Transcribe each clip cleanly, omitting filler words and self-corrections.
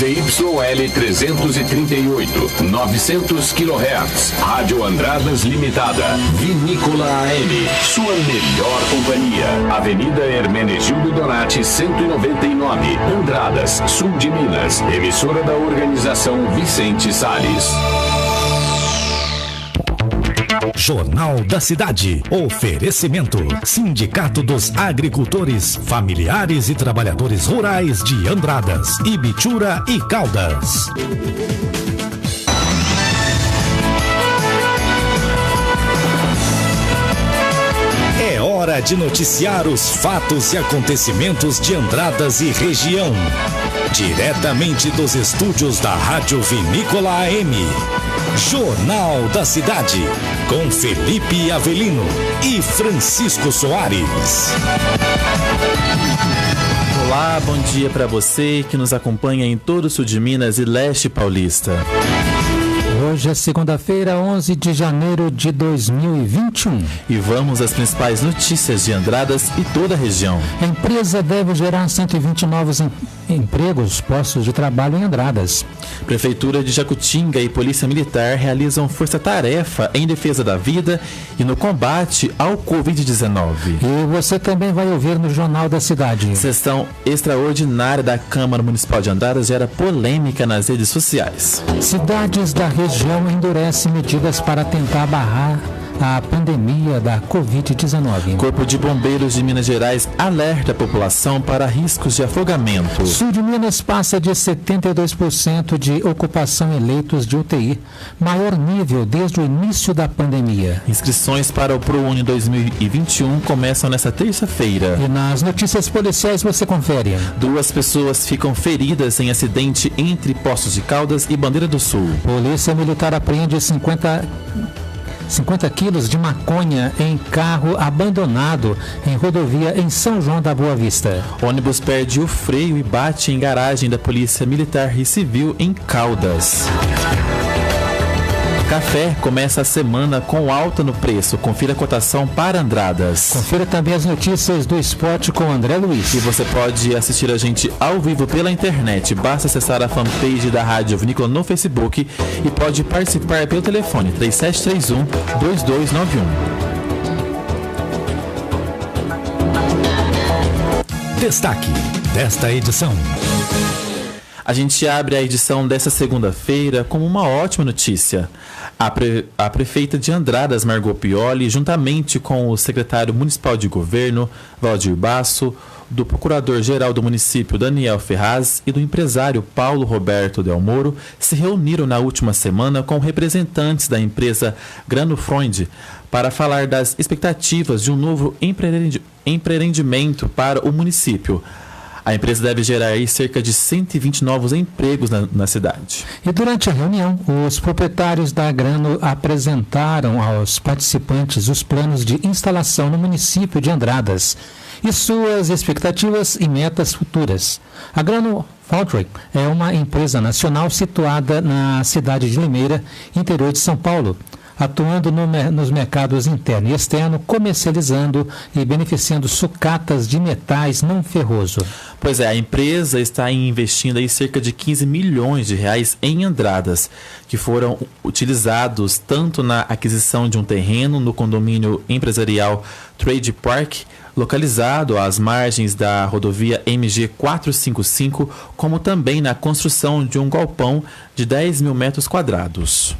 ZYL 338, 900 kHz. Rádio Andradas Limitada. Vinícola AM. Sua melhor companhia. Avenida Hermenegildo Donati, 199. Andradas, sul de Minas. Emissora da Organização Vicente Salles. Jornal da Cidade. Oferecimento: Sindicato dos Agricultores, Familiares e Trabalhadores Rurais de Andradas, Ibitura e Caldas. É hora de noticiar os fatos e acontecimentos de Andradas e região. Diretamente dos estúdios da Rádio Vinícola AM. Jornal da Cidade, com Felipe Avelino e Francisco Soares. Olá, bom dia para você que nos acompanha em todo o sul de Minas e leste paulista. Hoje é segunda-feira, 11 de janeiro de 2021. E vamos às principais notícias de Andradas e toda a região. A empresa deve gerar 120 novos empregos, postos de trabalho em Andradas. Prefeitura de Jacutinga e Polícia Militar realizam força-tarefa em defesa da vida e no combate ao Covid-19. E você também vai ouvir no Jornal da Cidade. Sessão extraordinária da Câmara Municipal de Andradas gera polêmica nas redes sociais. Cidades da região endurecem medidas para tentar barrar a pandemia da Covid-19. Corpo de Bombeiros de Minas Gerais alerta a população para riscos de afogamento. Sul de Minas passa de 72% de ocupação em leitos de UTI, maior nível desde o início da pandemia. Inscrições para o ProUni 2021 começam nesta terça-feira. E nas notícias policiais você confere. 2 pessoas ficam feridas em acidente entre Poços de Caldas e Bandeira do Sul. Polícia Militar apreende 50 quilos de maconha em carro abandonado em rodovia em São João da Boa Vista. Ônibus perde o freio e bate em garagem da Polícia Militar e Civil em Caldas. Café começa a semana com alta no preço. Confira a cotação para Andradas. Confira também as notícias do esporte com André Luiz. E você pode assistir a gente ao vivo pela internet. Basta acessar a fanpage da Rádio Vinícola no Facebook e pode participar pelo telefone 3731-2291. Destaque desta edição. A gente abre a edição desta segunda-feira com uma ótima notícia. A prefeita de Andradas, Margot Pioli, juntamente com o secretário municipal de governo, Valdir Basso, do procurador-geral do município, Daniel Ferraz, e do empresário Paulo Roberto Del Moro, se reuniram na última semana com representantes da empresa Granofreund para falar das expectativas de um novo empreendimento para o município. A empresa deve gerar cerca de 120 novos empregos na cidade. E durante a reunião, os proprietários da Grano apresentaram aos participantes os planos de instalação no município de Andradas e suas expectativas e metas futuras. A Grano Foundry é uma empresa nacional situada na cidade de Limeira, interior de São Paulo, atuando nos mercados interno e externo, comercializando e beneficiando sucatas de metais não ferroso. Pois é, a empresa está investindo aí cerca de 15 milhões de reais em Andradas, que foram utilizados tanto na aquisição de um terreno no condomínio empresarial Trade Park, localizado às margens da rodovia MG 455, como também na construção de um galpão de 10 mil metros quadrados.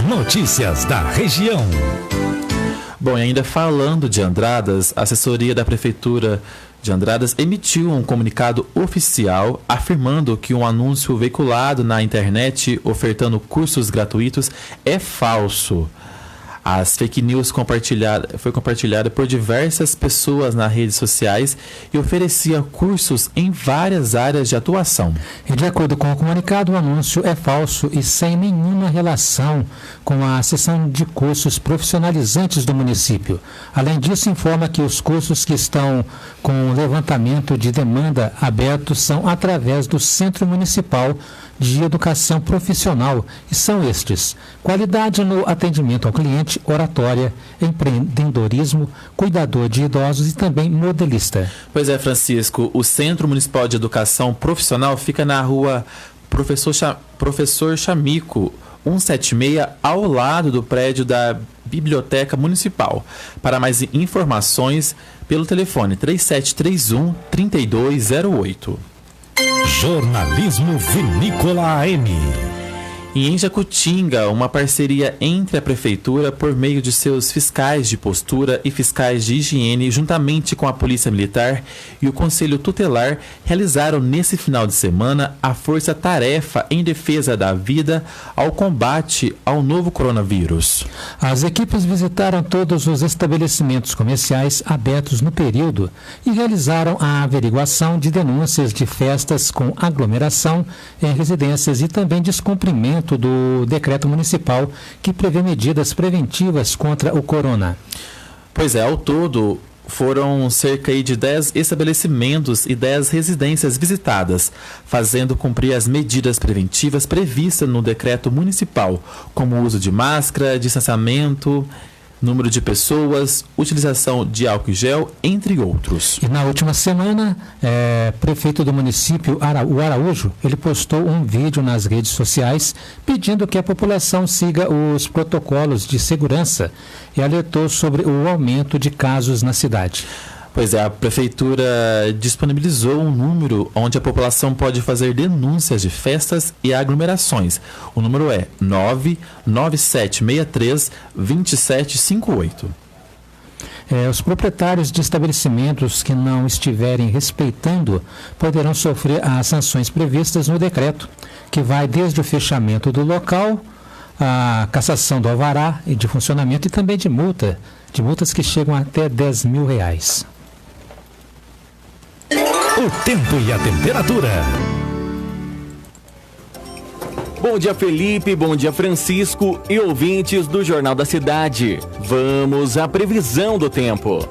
Notícias da região. Bom, e ainda falando de Andradas, a assessoria da Prefeitura de Andradas emitiu um comunicado oficial afirmando que um anúncio veiculado na internet ofertando cursos gratuitos é falso. As fake news foi compartilhada por diversas pessoas nas redes sociais e oferecia cursos em várias áreas de atuação. E de acordo com o comunicado, o anúncio é falso e sem nenhuma relação com a seção de cursos profissionalizantes do município. Além disso, informa que os cursos que estão com levantamento de demanda aberto são através do Centro Municipal de educação profissional, e são estes: qualidade no atendimento ao cliente, oratória, empreendedorismo, cuidador de idosos e também modelista. Pois é, Francisco, o Centro Municipal de Educação Profissional fica na rua Professor Chamico, 176, ao lado do prédio da Biblioteca Municipal. Para mais informações, pelo telefone 3731-3208. Jornalismo Vinícola AM. E em Jacutinga, uma parceria entre a Prefeitura, por meio de seus fiscais de postura e fiscais de higiene, juntamente com a Polícia Militar e o Conselho Tutelar, realizaram nesse final de semana a força-tarefa em defesa da vida ao combate ao novo coronavírus. As equipes visitaram todos os estabelecimentos comerciais abertos no período e realizaram a averiguação de denúncias de festas com aglomeração em residências e também descumprimento do decreto municipal que prevê medidas preventivas contra o corona. Pois é, ao todo foram cerca de 10 estabelecimentos e 10 residências visitadas, fazendo cumprir as medidas preventivas previstas no decreto municipal, como o uso de máscara, distanciamento, número de pessoas, utilização de álcool em gel, entre outros. E na última semana, prefeito do município, o Araújo, ele postou um vídeo nas redes sociais pedindo que a população siga os protocolos de segurança e alertou sobre o aumento de casos na cidade. Pois é, a Prefeitura disponibilizou um número onde a população pode fazer denúncias de festas e aglomerações. O número é 99763-2758. Os proprietários de estabelecimentos que não estiverem respeitando poderão sofrer as sanções previstas no decreto, que vai desde o fechamento do local, a cassação do alvará e de funcionamento e também de multas que chegam até R$10 mil. O tempo e a temperatura. Bom dia, Felipe, bom dia, Francisco e ouvintes do Jornal da Cidade. Vamos à previsão do tempo.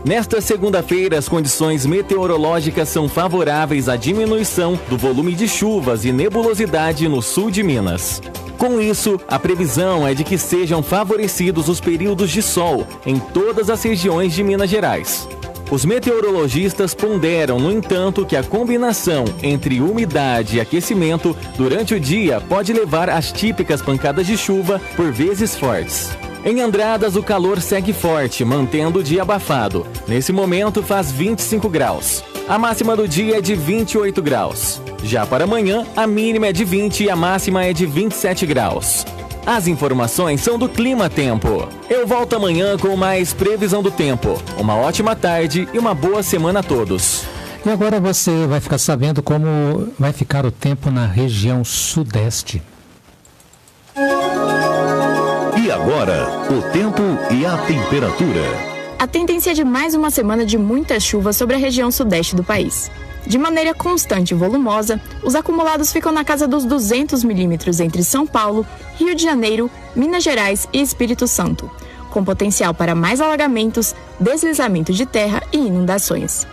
Nesta segunda-feira, as condições meteorológicas são favoráveis à diminuição do volume de chuvas e nebulosidade no sul de Minas. Com isso, a previsão é de que sejam favorecidos os períodos de sol em todas as regiões de Minas Gerais. Os meteorologistas ponderam, no entanto, que a combinação entre umidade e aquecimento durante o dia pode levar às típicas pancadas de chuva, por vezes fortes. Em Andradas, o calor segue forte, mantendo o dia abafado. Nesse momento, faz 25 graus. A máxima do dia é de 28 graus. Já para amanhã, a mínima é de 20 e a máxima é de 27 graus. As informações são do Clima Tempo. Eu volto amanhã com mais previsão do tempo. Uma ótima tarde e uma boa semana a todos. E agora você vai ficar sabendo como vai ficar o tempo na região sudeste. E agora, o tempo e a temperatura. A tendência é de mais uma semana de muita chuva sobre a região sudeste do país. De maneira constante e volumosa, os acumulados ficam na casa dos 200 milímetros entre São Paulo, Rio de Janeiro, Minas Gerais e Espírito Santo, com potencial para mais alagamentos, deslizamento de terra e inundações.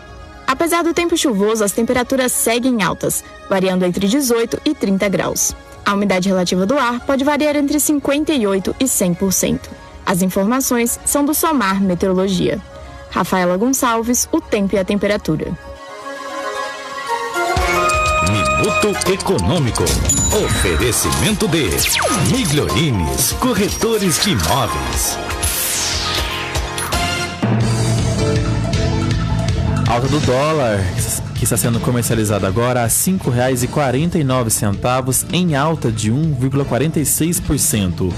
Apesar do tempo chuvoso, as temperaturas seguem altas, variando entre 18 e 30 graus. A umidade relativa do ar pode variar entre 58% e 100%. As informações são do Somar Meteorologia. Rafaela Gonçalves, o tempo e a temperatura. Minuto Econômico. Oferecimento de Migliorines, corretores de imóveis. Alta do dólar, que está sendo comercializado agora a R$ 5,49, em alta de 1,46%.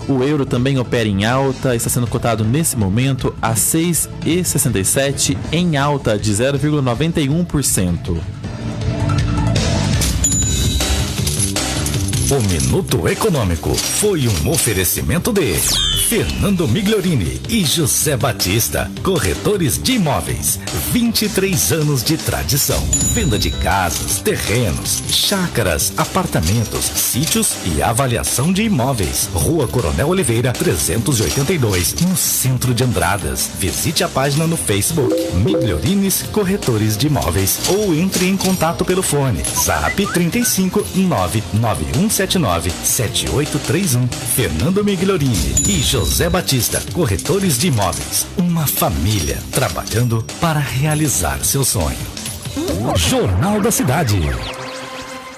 O euro também opera em alta, está sendo cotado nesse momento a R$ 6,67, em alta de 0,91%. O Minuto Econômico foi um oferecimento de Fernando Migliorini e José Batista, corretores de imóveis, 23 anos de tradição, venda de casas, terrenos, chácaras, apartamentos, sítios e avaliação de imóveis. Rua Coronel Oliveira, 382, no centro de Andradas. Visite a página no Facebook Migliorines Corretores de Imóveis ou entre em contato pelo fone Zap 35 99179 7831. Fernando Migliorini e José Batista, corretores de imóveis. Uma família trabalhando para realizar seu sonho. Jornal da Cidade.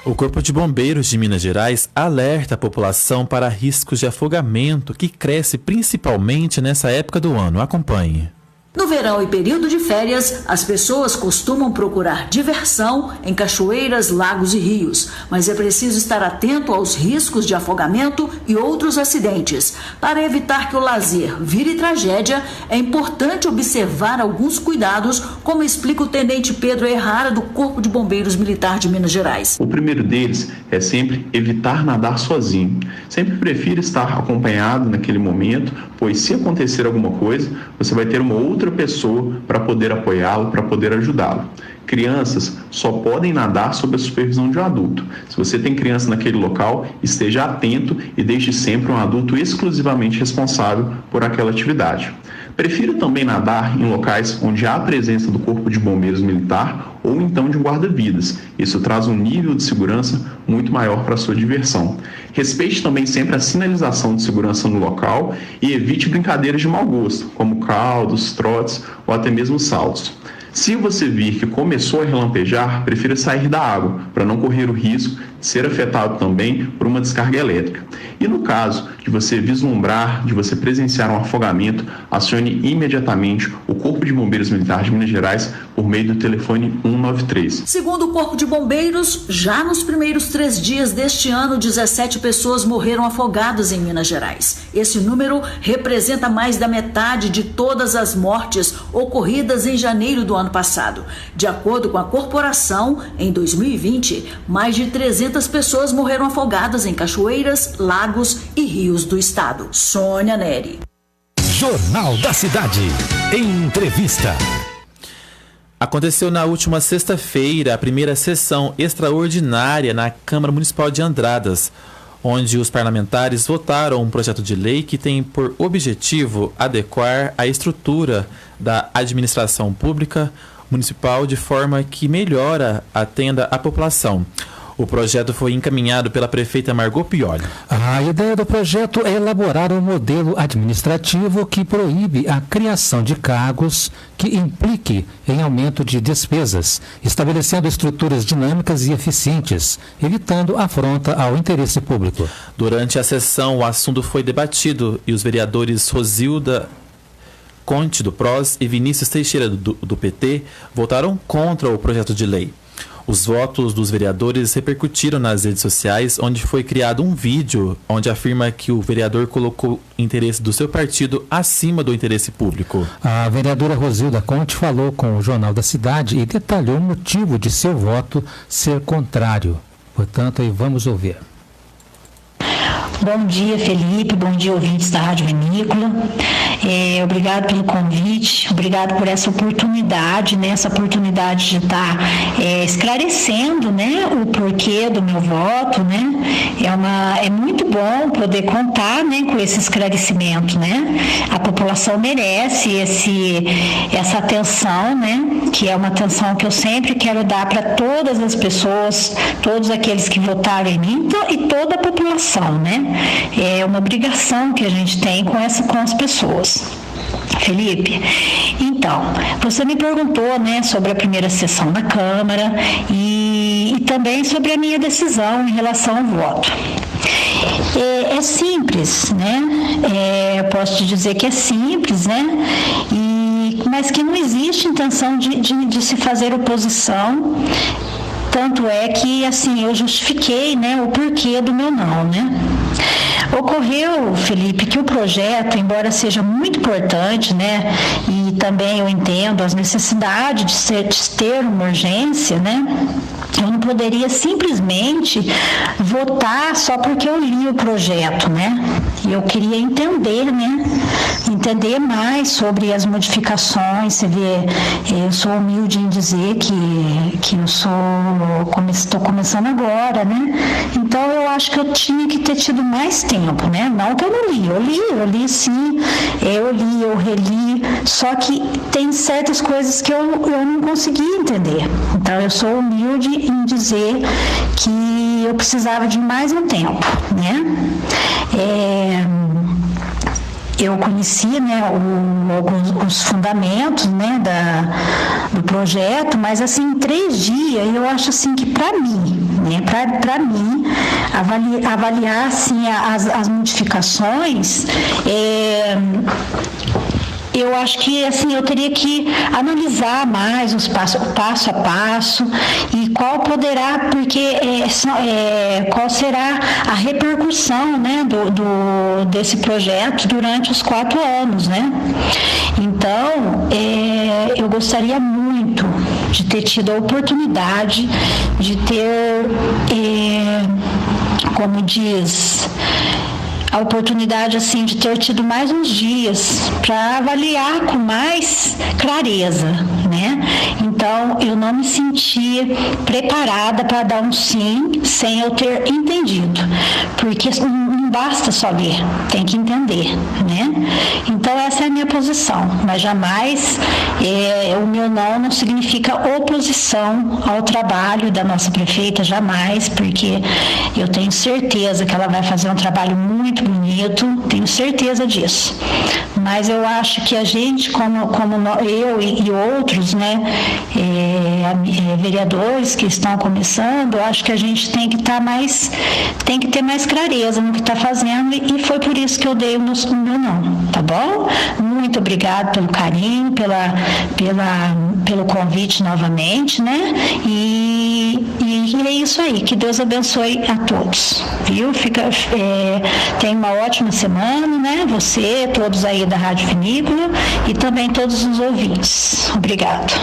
O Corpo de Bombeiros de Minas Gerais alerta a população para riscos de afogamento que cresce principalmente nessa época do ano. Acompanhe. No verão e período de férias, as pessoas costumam procurar diversão em cachoeiras, lagos e rios, mas é preciso estar atento aos riscos de afogamento e outros acidentes. Para evitar que o lazer vire tragédia, é importante observar alguns cuidados, como explica o Tenente Pedro Errara, do Corpo de Bombeiros Militar de Minas Gerais. O primeiro deles é sempre evitar nadar sozinho. Sempre prefira estar acompanhado naquele momento, pois se acontecer alguma coisa, você vai ter uma outra pessoa para poder apoiá-lo, para poder ajudá-lo. Crianças só podem nadar sob a supervisão de um adulto. Se você tem criança naquele local, esteja atento e deixe sempre um adulto exclusivamente responsável por aquela atividade. Prefira também nadar em locais onde há a presença do Corpo de Bombeiros Militar ou então de um guarda-vidas. Isso traz um nível de segurança muito maior para a sua diversão. Respeite também sempre a sinalização de segurança no local e evite brincadeiras de mau gosto, como caldos, trotes ou até mesmo saltos. Se você vir que começou a relampejar, prefira sair da água, para não correr o risco de ser afetado também por uma descarga elétrica. E no caso de você vislumbrar, de você presenciar um afogamento, acione imediatamente o Corpo de Bombeiros Militar de Minas Gerais por meio do telefone 193. Segundo o Corpo de Bombeiros, já nos primeiros 3 dias deste ano, 17 pessoas morreram afogadas em Minas Gerais. Esse número representa mais da metade de todas as mortes ocorridas em janeiro do ano passado. De acordo com a corporação, em 2020, mais de 300 pessoas morreram afogadas em cachoeiras, lagos e rios do estado. Sônia Neri. Jornal da Cidade. Entrevista. Aconteceu na última sexta-feira a primeira sessão extraordinária na Câmara Municipal de Andradas, onde os parlamentares votaram um projeto de lei que tem por objetivo adequar a estrutura da administração pública municipal de forma que melhora, atenda a população. O projeto foi encaminhado pela prefeita Margot Pioli. A ideia do projeto é elaborar um modelo administrativo que proíbe a criação de cargos que implique em aumento de despesas, estabelecendo estruturas dinâmicas e eficientes, evitando afronta ao interesse público. Durante a sessão, o assunto foi debatido e os vereadores Rosilda Conte, do PROS, e Vinícius Teixeira, do PT, votaram contra o projeto de lei. Os votos dos vereadores repercutiram nas redes sociais, onde foi criado um vídeo onde afirma que o vereador colocou o interesse do seu partido acima do interesse público. A vereadora Rosilda Conte falou com o Jornal da Cidade e detalhou o motivo de seu voto ser contrário. Portanto, aí vamos ouvir. Bom dia, Felipe. Bom dia, ouvintes da Rádio Vinícola. Obrigado pelo convite, obrigado por essa oportunidade, né? Essa oportunidade de estar esclarecendo, né, o porquê do meu voto, né? É muito bom poder contar, né, com esse esclarecimento, né? A população merece essa atenção, né? Que é uma atenção que eu sempre quero dar para todas as pessoas, todos aqueles que votaram em mim e toda a população, né? É uma obrigação que a gente tem com as pessoas. Felipe, então, você me perguntou, né, sobre a primeira sessão da Câmara e também sobre a minha decisão em relação ao voto. É simples, né? Eu posso te dizer que é simples, né? Mas que não existe intenção de se fazer oposição. Tanto é que, assim, eu justifiquei, né, o porquê do meu não, né? Ocorreu, Felipe, que o projeto, embora seja muito importante, né, e também eu entendo as necessidades de ter uma urgência, né, eu não poderia simplesmente votar só porque eu li o projeto, né? Eu queria entender, né? Entender mais sobre as modificações. Você vê, eu sou humilde em dizer que eu estou começando agora, né? Então eu acho que eu tinha que ter tido mais tempo, né? Não que eu não li, eu li sim, eu reli, só que tem certas coisas que eu não consegui entender. Então eu sou humilde em dizer que eu precisava de mais um tempo, né? Eu conheci, né, os fundamentos, né, do projeto, mas assim, em 3 dias, eu acho assim que para mim, né, para mim, avaliar assim, as modificações, eu acho que assim, eu teria que analisar mais o passo a passo e qual será a repercussão, né, desse projeto durante os 4 anos, né? Então, eu gostaria muito de ter tido a oportunidade de ter, como diz, a oportunidade assim de ter tido mais uns dias para avaliar com mais clareza, né? Então eu não me senti preparada para dar um sim sem eu ter entendido, porque não basta só ler, tem que entender, né? Então essa é a minha posição, mas jamais o meu não significa oposição ao trabalho da nossa prefeita, jamais, porque eu tenho certeza que ela vai fazer um trabalho muito bonito, tenho certeza disso. Mas eu acho que a gente, como eu e outros, né, vereadores que estão começando, eu acho que a gente tem que ter mais clareza no que está fazendo, e foi por isso que eu dei o meu não, tá bom? Muito obrigado pelo carinho, pelo convite novamente, né? E é isso aí, que Deus abençoe a todos, viu? Tenha uma ótima semana, né? Você, todos aí da Rádio Vinícola e também todos os ouvintes. Obrigado.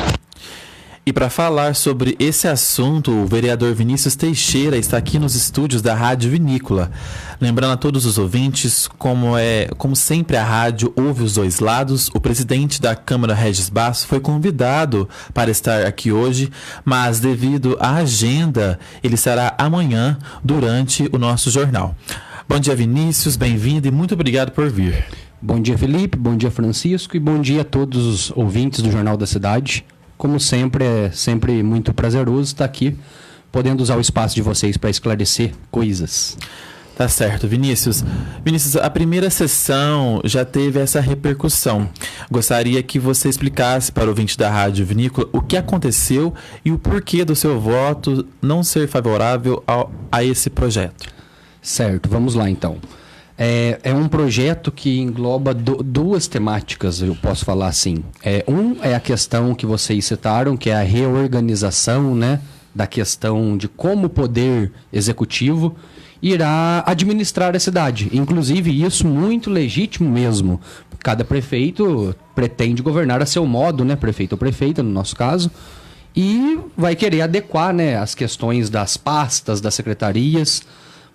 E para falar sobre esse assunto, o vereador Vinícius Teixeira está aqui nos estúdios da Rádio Vinícola. Lembrando a todos os ouvintes, como sempre a rádio ouve os dois lados, o presidente da Câmara, Regis Basso, foi convidado para estar aqui hoje, mas devido à agenda, ele estará amanhã durante o nosso jornal. Bom dia, Vinícius, bem-vindo e muito obrigado por vir. Bom dia, Felipe, bom dia, Francisco, e bom dia a todos os ouvintes do Jornal da Cidade. Como sempre, é sempre muito prazeroso estar aqui, podendo usar o espaço de vocês para esclarecer coisas. Tá certo, Vinícius. Vinícius, a primeira sessão já teve essa repercussão. Gostaria que você explicasse para o ouvinte da Rádio Vinícola o que aconteceu e o porquê do seu voto não ser favorável a esse projeto. Certo, vamos lá então. É um projeto que engloba duas temáticas, eu posso falar assim. É a questão que vocês citaram, que é a reorganização, né, da questão de como o poder executivo irá administrar a cidade. Inclusive, isso muito legítimo mesmo. Cada prefeito pretende governar a seu modo, né, prefeito ou prefeita, no nosso caso, e vai querer adequar, né, as questões das pastas, das secretarias,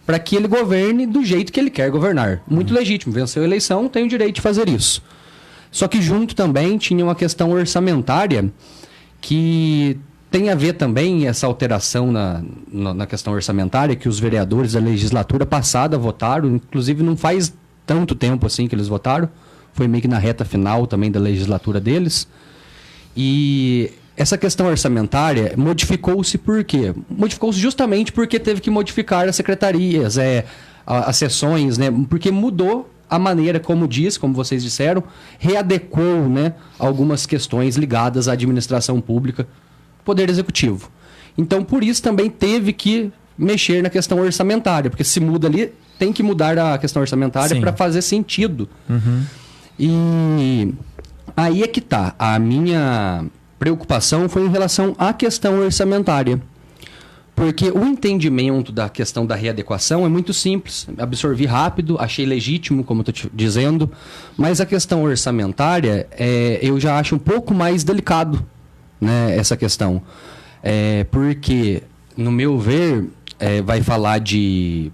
para que ele governe do jeito que ele quer governar. Muito legítimo, venceu a eleição, tem o direito de fazer isso. Só que junto também tinha uma questão orçamentária que tem a ver também, essa alteração na questão orçamentária, que os vereadores da legislatura passada votaram, inclusive não faz tanto tempo assim que eles votaram, foi meio que na reta final também da legislatura deles. E essa questão orçamentária modificou-se por quê? Modificou-se justamente porque teve que modificar as secretarias, as sessões, né? Porque mudou a maneira, como vocês disseram, readequou, né, algumas questões ligadas à administração pública, poder executivo. Então, por isso também teve que mexer na questão orçamentária, porque se muda ali, tem que mudar a questão orçamentária para fazer sentido. Uhum. E aí é que tá. A minha preocupação foi em relação à questão orçamentária. Porque o entendimento da questão da readequação é muito simples. Absorvi rápido, achei legítimo, como eu estou te dizendo. Mas a questão orçamentária, eu já acho um pouco mais delicado, né, essa questão. Porque, no meu ver, vai falar de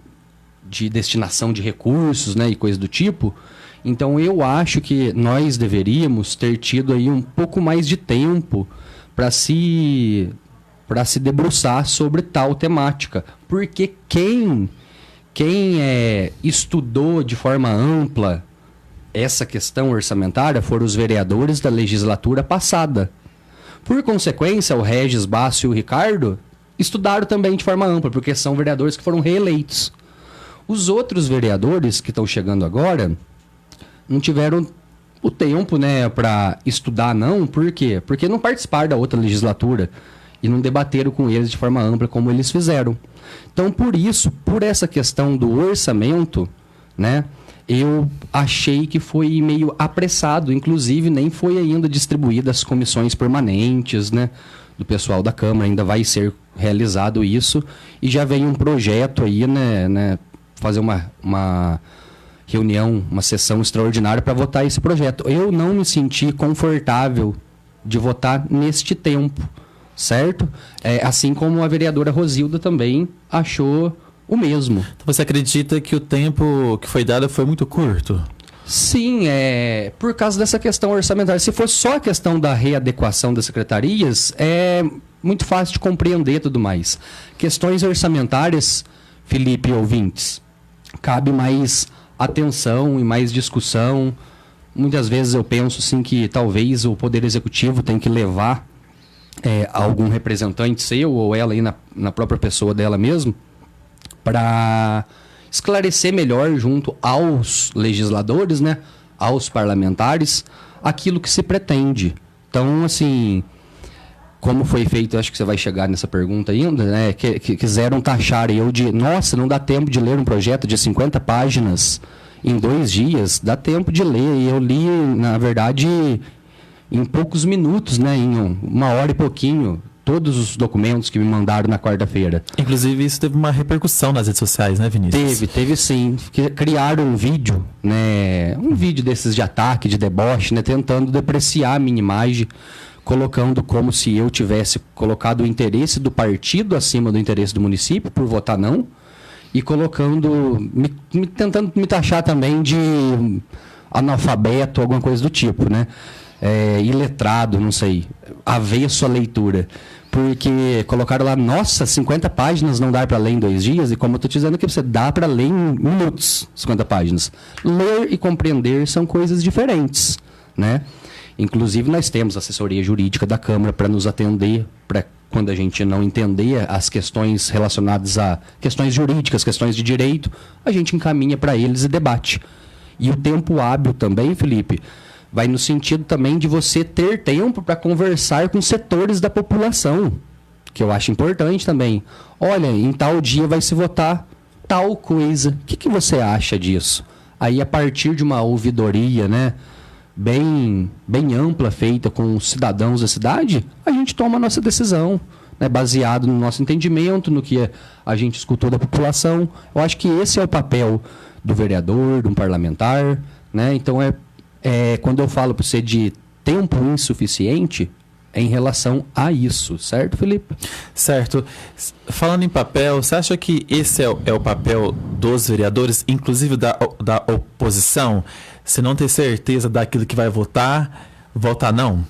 destinação de recursos, né, e coisa do tipo. Então, eu acho que nós deveríamos ter tido aí um pouco mais de tempo para se debruçar sobre tal temática. Porque quem estudou de forma ampla essa questão orçamentária foram os vereadores da legislatura passada. Por consequência, o Regis, Bácio e o Ricardo estudaram também de forma ampla, porque são vereadores que foram reeleitos. Os outros vereadores que estão chegando agora não tiveram o tempo, né, para estudar, não. Por quê? Porque não participaram da outra legislatura e não debateram com eles de forma ampla como eles fizeram. Então, por isso, por essa questão do orçamento, né, eu achei que foi meio apressado. Inclusive, nem foi ainda distribuída as comissões permanentes, né, do pessoal da Câmara. Ainda vai ser realizado isso. E já vem um projeto aí, né fazer uma reunião, uma sessão extraordinária para votar esse projeto. Eu não me senti confortável de votar neste tempo, certo? Assim como a vereadora Rosilda também achou o mesmo. Então você acredita que o tempo que foi dado foi muito curto? Sim, por causa dessa questão orçamentária. Se fosse só a questão da readequação das secretarias, é muito fácil de compreender tudo mais. Questões orçamentárias, Felipe e ouvintes, cabe mais atenção e mais discussão. Muitas vezes eu penso assim, que talvez o Poder Executivo tem que levar algum representante seu ou ela aí na própria pessoa dela mesmo, para esclarecer melhor junto aos legisladores, né, aos parlamentares, aquilo que se pretende. Então, assim, como foi feito, acho que você vai chegar nessa pergunta ainda, né, que quiseram taxar eu de, nossa, não dá tempo de ler um projeto de 50 páginas em 2 dias, dá tempo de ler. E eu li, na verdade, em poucos minutos, né, em 1 hora e pouquinho, todos os documentos que me mandaram na quarta-feira. Inclusive, isso teve uma repercussão nas redes sociais, né, Vinícius? Teve sim. Criaram um vídeo, né, um vídeo desses de ataque, de deboche, né, tentando depreciar a minha imagem, colocando como se eu tivesse colocado o interesse do partido acima do interesse do município, por votar não, e colocando, tentando me taxar também de analfabeto, alguma coisa do tipo, né? Iletrado, não sei, avesso à leitura. Porque colocaram lá, nossa, 50 páginas não dá para ler em 2 dias, e como eu estou te dizendo que você dá para ler em minutos, 50 páginas. Ler e compreender são coisas diferentes, né? Inclusive, nós temos assessoria jurídica da Câmara para nos atender, para quando a gente não entender as questões relacionadas a questões jurídicas, questões de direito, a gente encaminha para eles e debate. E o tempo hábil também, Felipe, vai no sentido também de você ter tempo para conversar com setores da população, que eu acho importante também. Olha, em tal dia vai se votar tal coisa. O que você acha disso? Aí, a partir de uma ouvidoria, né, bem ampla, feita com os cidadãos da cidade, a gente toma a nossa decisão, né, baseado no nosso entendimento, no que a gente escutou da população. Eu acho que esse é o papel do vereador, de um parlamentar, né? Então, quando eu falo para você de tempo insuficiente, é em relação a isso, certo, Felipe? Certo. Falando em papel, você acha que esse é o papel dos vereadores, inclusive da oposição? Se não ter certeza daquilo que vai votar não?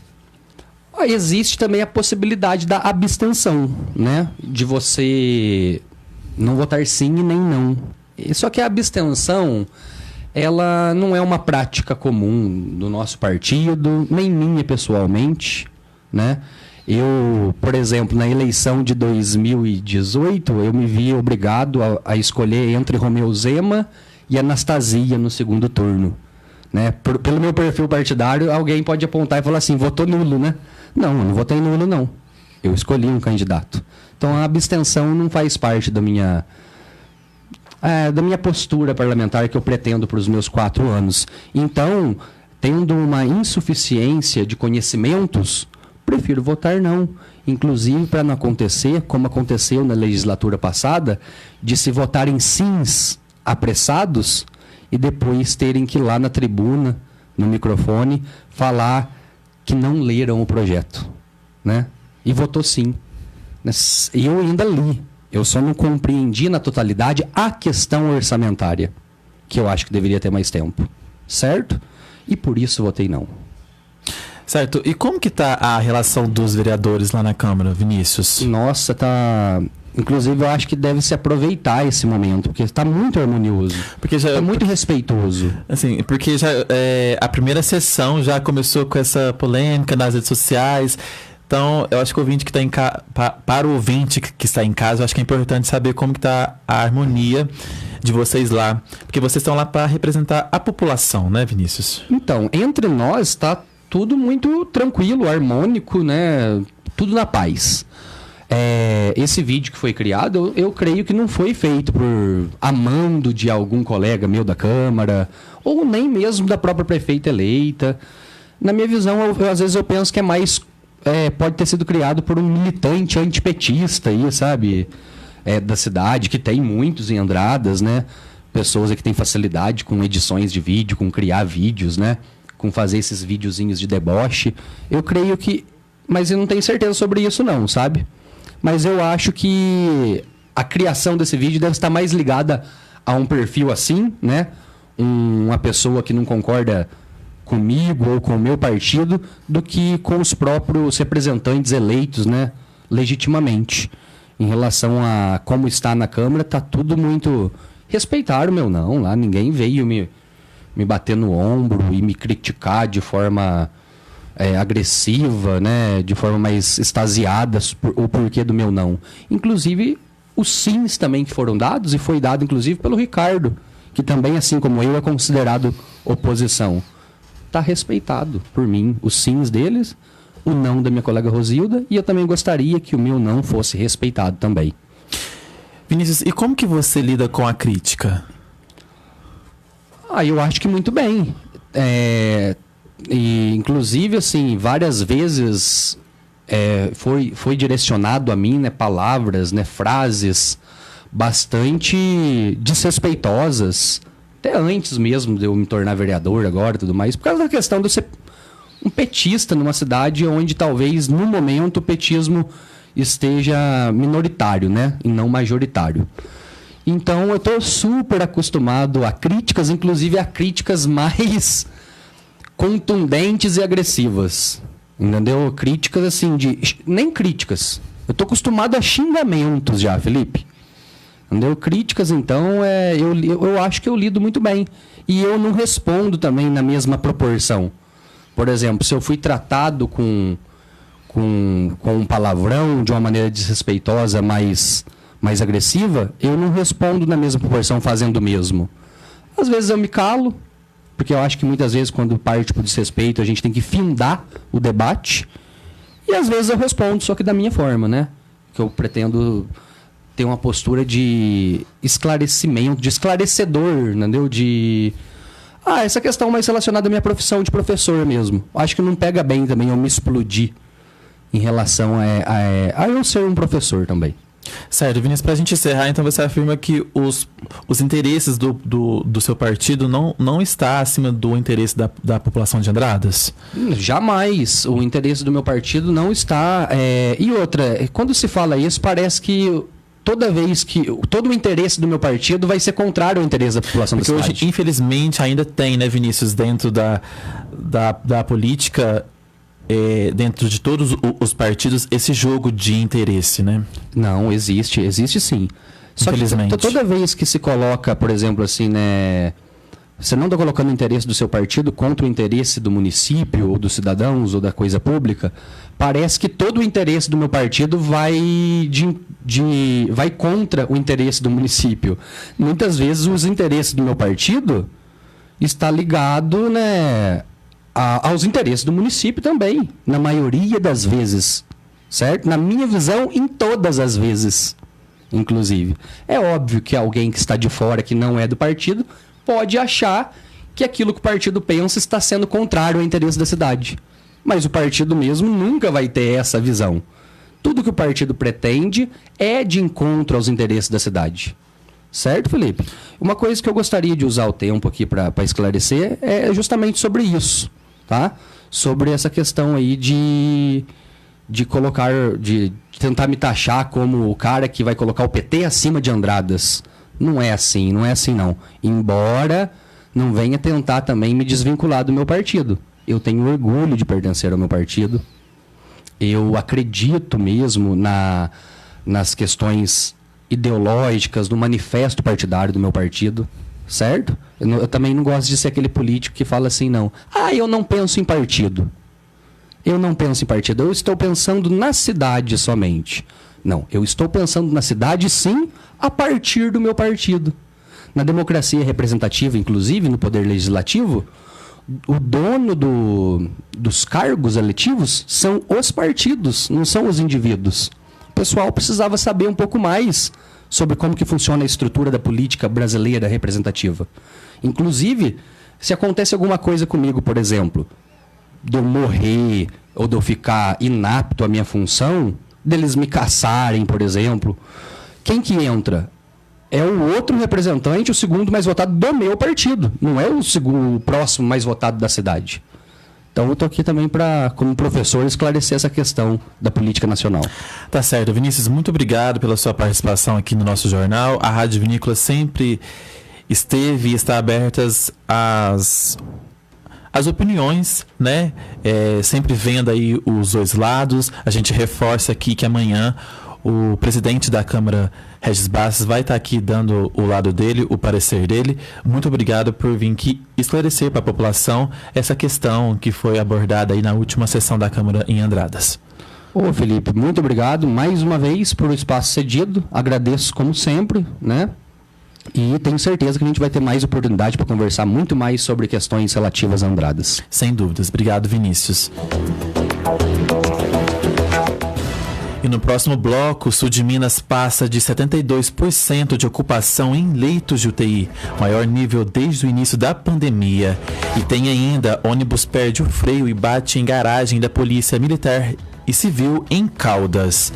Existe também a possibilidade da abstenção, né? De você não votar sim e nem não. Só que a abstenção, ela não é uma prática comum do nosso partido, nem minha pessoalmente, né? Eu, por exemplo, na eleição de 2018, eu me vi obrigado a escolher entre Romeu Zema e Anastasia no segundo turno, né? Pelo meu perfil partidário, alguém pode apontar e falar assim, votou nulo, né? Não, eu não votei nulo, não. Eu escolhi um candidato. Então, a abstenção não faz parte da minha postura parlamentar que eu pretendo para os meus 4 anos. Então, tendo uma insuficiência de conhecimentos, prefiro votar não. inclusive para não acontecer, como aconteceu na legislatura passada, de se votarem sims apressados e depois terem que ir lá na tribuna, no microfone, falar que não leram o projeto, né? E votou sim. E eu ainda li. Eu só não compreendi na totalidade a questão orçamentária, que eu acho que deveria ter mais tempo. Certo? E por isso votei não. Certo. E como que tá a relação dos vereadores lá na Câmara, Vinícius? Nossa, tá... Inclusive, eu acho que deve se aproveitar esse momento, porque está muito harmonioso. Porque já, está muito respeitoso. Assim, porque já a primeira sessão já começou com essa polêmica nas redes sociais. Então, eu acho que o ouvinte que está para o ouvinte que está em casa, eu acho que é importante saber como que está a harmonia de vocês lá. Porque vocês estão lá para representar a população, né, Vinícius? Então, entre nós está tudo muito tranquilo, harmônico, né? Tudo na paz. Esse vídeo que foi criado, eu creio que não foi feito por amando de algum colega meu da Câmara, ou nem mesmo da própria prefeita eleita. Na minha visão, às vezes eu penso que é mais... pode ter sido criado por um militante antipetista aí, sabe? Da cidade, que tem muitos em Andradas, né? Pessoas que têm facilidade com edições de vídeo, com criar vídeos, né? Com fazer esses videozinhos de deboche. Eu creio que... Mas eu não tenho certeza sobre isso não, sabe? Mas eu acho que a criação desse vídeo deve estar mais ligada a um perfil assim, né? Uma pessoa que não concorda comigo ou com o meu partido, do que com os próprios representantes eleitos, né? Legitimamente. Em relação a como está na Câmara, tá tudo muito... Respeitaram o meu não lá, ninguém veio me bater no ombro e me criticar de forma... agressiva, né, de forma mais extasiada, o porquê do meu não. Inclusive, os sims também que foram dados, e foi dado inclusive pelo Ricardo, que também, assim como eu, é considerado oposição. Está respeitado por mim, os sims deles, o não da minha colega Rosilda, e eu também gostaria que o meu não fosse respeitado também. Vinícius, e como que você lida com a crítica? Eu acho que muito bem. E, inclusive, assim, várias vezes foi direcionado a mim, né, palavras, né, frases bastante desrespeitosas, até antes mesmo de eu me tornar vereador agora e tudo mais, por causa da questão de eu ser um petista numa cidade onde talvez, no momento, o petismo esteja minoritário, né, e não majoritário. Então, eu estou super acostumado a críticas, inclusive a críticas mais... contundentes e agressivas, entendeu? Críticas assim nem críticas, eu tô acostumado a xingamentos já, Felipe, entendeu? Críticas, então, eu acho que eu lido muito bem, e eu não respondo também na mesma proporção. Por exemplo, se eu fui tratado com um palavrão de uma maneira desrespeitosa, mais agressiva, eu não respondo na mesma proporção fazendo o mesmo. Às vezes eu me calo, porque eu acho que muitas vezes, quando parte por desrespeito, a gente tem que findar o debate. E às vezes eu respondo, só que da minha forma, né? Que eu pretendo ter uma postura de esclarecimento, de esclarecedor, entendeu? Essa questão mais relacionada à minha profissão de professor mesmo. Acho que não pega bem também eu me explodir em relação a eu ser um professor também. Certo, Vinícius, para a gente encerrar, então você afirma que os interesses do seu partido não está acima do interesse da população de Andradas? Jamais. O interesse do meu partido não está... E outra, quando se fala isso, parece que toda vez que... Todo o interesse do meu partido vai ser contrário ao interesse da população da cidade. Porque hoje, infelizmente, ainda tem, né, Vinícius, dentro da política... dentro de todos os partidos, esse jogo de interesse, né? Não, existe sim. Só que toda vez que se coloca, por exemplo, assim, né? Você não está colocando o interesse do seu partido contra o interesse do município, ou dos cidadãos, ou da coisa pública, parece que todo o interesse do meu partido vai contra o interesse do município. Muitas vezes os interesses do meu partido está ligado, né, aos interesses do município também, na maioria das vezes, certo? Na minha visão, em todas as vezes, inclusive. É óbvio que alguém que está de fora, que não é do partido, pode achar que aquilo que o partido pensa está sendo contrário ao interesse da cidade. Mas o partido mesmo nunca vai ter essa visão. Tudo que o partido pretende é de encontro aos interesses da cidade. Certo, Felipe? Uma coisa que eu gostaria de usar o tempo aqui para esclarecer é justamente sobre isso, tá? Sobre essa questão aí de tentar me taxar como o cara que vai colocar o PT acima de Andradas. Não é assim não. Embora não venha tentar também me desvincular do meu partido. Eu tenho orgulho de pertencer ao meu partido. Eu acredito mesmo nas questões ideológicas, do manifesto partidário do meu partido, certo? Eu também não gosto de ser aquele político que fala assim, não. Eu não penso em partido. Eu não penso em partido. Eu estou pensando na cidade somente. Não, eu estou pensando na cidade, sim, a partir do meu partido. Na democracia representativa, inclusive, no poder legislativo, o dono dos cargos eletivos são os partidos, não são os indivíduos. O pessoal precisava saber um pouco mais sobre como que funciona a estrutura da política brasileira representativa. Inclusive, se acontece alguma coisa comigo, por exemplo, de eu morrer ou de eu ficar inapto à minha função, deles me caçarem, por exemplo, quem que entra? É o outro representante, o segundo mais votado do meu partido. Não é o próximo mais votado da cidade. Então eu estou aqui também para, como professor, esclarecer essa questão da política nacional. Tá certo. Vinícius, muito obrigado pela sua participação aqui no nosso jornal. A Rádio Vinícola sempre esteve e está abertas às opiniões, né? Sempre vendo aí os dois lados. A gente reforça aqui que amanhã o presidente da Câmara, Regis Bastos, vai estar aqui dando o lado dele, o parecer dele. Muito obrigado por vir aqui esclarecer para a população essa questão que foi abordada aí na última sessão da Câmara em Andradas. Ô Felipe, muito obrigado mais uma vez por o espaço cedido. Agradeço como sempre, né? E tenho certeza que a gente vai ter mais oportunidade para conversar muito mais sobre questões relativas a Andradas. Sem dúvidas. Obrigado, Vinícius. E no próximo bloco, o sul de Minas passa de 72% de ocupação em leitos de UTI, maior nível desde o início da pandemia. E tem ainda, ônibus perde o freio e bate em garagem da Polícia Militar e Civil em Caldas.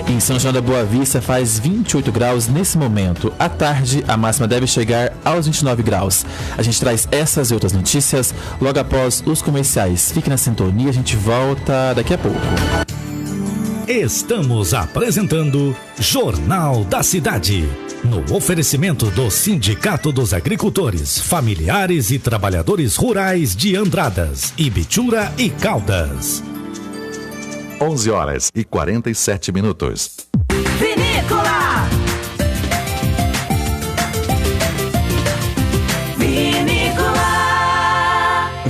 Em São João da Boa Vista faz 28 graus nesse momento. À tarde, a máxima deve chegar aos 29 graus. A gente traz essas e outras notícias logo após os comerciais. Fique na sintonia, a gente volta daqui a pouco. Estamos apresentando Jornal da Cidade, no oferecimento do Sindicato dos Agricultores, Familiares e Trabalhadores Rurais de Andradas, Ibitura e Caldas. 11h47. Vinícola!